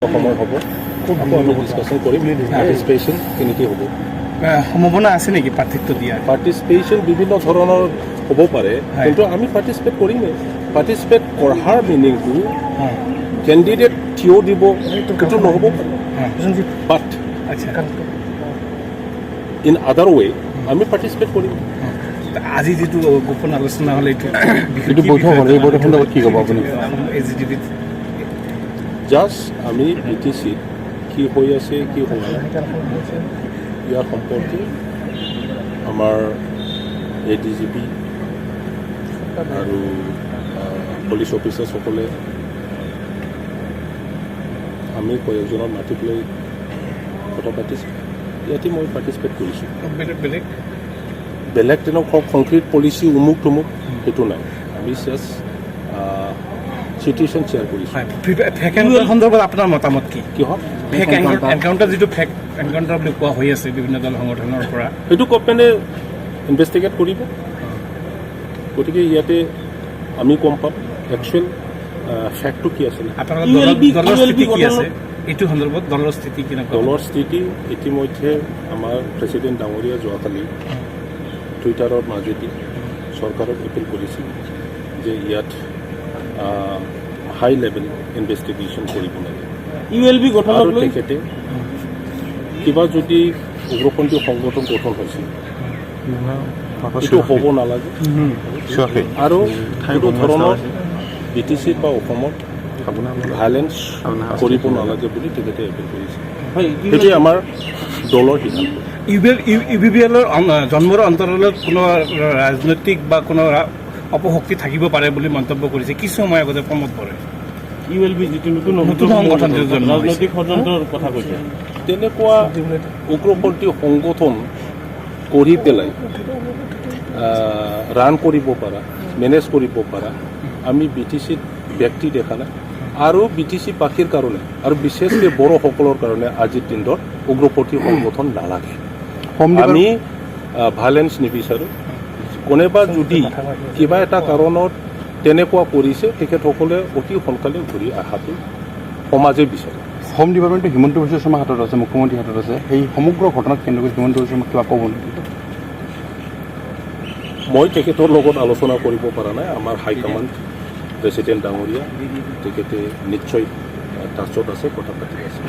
সময় হ'ব আকৌ আমি ডিছকাশ্যন কৰিম পাৰ্টিচিপেশ্যন কেনেকৈ হ'ব সম্ভাৱনা আছে নেকি পাৰ্থক্য দিয়াৰ পাৰ্টিচিপেশ্যন বিভিন্ন ধৰণৰ হ'ব পাৰে কিন্তু আমি পাৰ্টিচিপেট কৰিমেই পাৰ্টিচিপেট কৰাৰ মিনিংটো কেণ্ডিডেট থিয় দিব সেইটো নহ'ব বাট ইন আদাৰ ৱে আমি পাৰ্টিচিপেট কৰিম আজি যিটো গোপন আলোচনা হ'লে এইটো বৈঠক হ'ল এই বৈঠকৰ লগত কি ক'ব আপুনি জাষ্ট আমি বি টি চিত কি হৈ আছে কি হোৱা নাই ইয়াৰ সম্পৰ্কে আমাৰ এ ডি জি পি আৰু পুলিচ অফিচাৰসকলে আমি কয়েকজনৰ মাতি পেলাই কথা পাতিছোঁ ইয়াতে মই পাৰ্টিচিপেট কৰিছোঁ বেলেগ তেনেকুৱা কংক্ৰিট পলিচি উমুক তুমুক সেইটো নাই আমি জাষ্ট চিটুৱেশ্যন শ্বেয়াৰ কৰিছোঁ ফেক এনকাউণ্টাৰ সন্দৰ্ভত আপোনাৰ মতামত কি কিহত ফেক এনকাউণ্টাৰ যিটো ফেক এনকাউণ্টাৰ বুলি কোৱা হৈ আছে বিভিন্ন দল সংগঠনৰ পৰা সেইটো গভৰ্ণমেণ্টে ইনভেষ্টিগেট কৰিব গতিকে ইয়াতে আমি গম পাম একচুৱেল ফেক্টটো কি আছিলে আপোনালোকৰ দলৰ স্থিতি কি আছে এইটো সন্দৰ্ভত দলৰ স্থিতি কেনেকুৱা দলৰ স্থিতি ইতিমধ্যে আমাৰ প্ৰেচিডেণ্ট ডাঙৰীয়া যোৱাকালি টুইটাৰৰ মাজেদি চৰকাৰক এপিল কৰিছিল যে ইয়াত হাই লেভেল ইনভেষ্টিগেশ্যন কৰিব লাগে ULB গঠন আৰু তেখেতে কিবা যদি উগ্ৰপন্থী সংগঠন গঠন হৈছিল এইটো হ'ব নালাগে আৰু সেইটো ধৰণৰ বি টি চিত বা অসমত ভাইলেঞ্চ কৰিব নালাগে বুলি তেখেতে এপিল কৰিছে সেইটোৱে আমাৰ দলৰ সিদ্ধান্ত UBPLৰ জন্মৰ অন্তৰালত কোনো ৰাজনৈতিক বা কোনো অপশক্তি থাকিব পাৰে বুলি মন্তব্য কৰিছে কিছু সময় আগতে প্ৰমোদ বৰে ULB যিটো নতুন সংগঠন ৰাজনৈতিক ষড়যন্ত্ৰৰ কথা কৈছে তেনেকুৱা উগ্ৰপন্থী সংগঠন কৰি পেলাই ৰান কৰিব পাৰা মেনেজ কৰিব পাৰা আমি বি টি চিত ব্যক্তি দেখা নাই আৰু বি টি চি পাখীৰ কাৰণে আৰু বিশেষকৈ বড়োসকলৰ কাৰণে আজিৰ দিনত উগ্ৰপন্থী সংগঠন নালাগে আমি ভাইলেঞ্চ নিবিচাৰোঁ কোনোবা যদি কিবা এটা কাৰণত তেনেকুৱা কৰিছে তেখেতসকলে অতি সোনকালে ঘূৰি অহাটো সমাজে বিচাৰে হোম ডিপাৰ্টমেণ্টটো হিমন্ত বিশ্ব শৰ্মাৰ হাতত আছে মুখ্যমন্ত্ৰীৰ হাতত আছে সেই সমগ্ৰ ঘটনাত কেন্দ্ৰ হিমন্ত বিশ্ব শৰ্মাক কিবা ক'ব নেকি মই তেখেতৰ লগত আলোচনা কৰিব পৰা নাই আমাৰ হাইকমাণ্ড প্ৰেচিডেণ্ট ডাঙৰীয়া তেখেতে নিশ্চয় টাচত আছে কথা পাতি আছে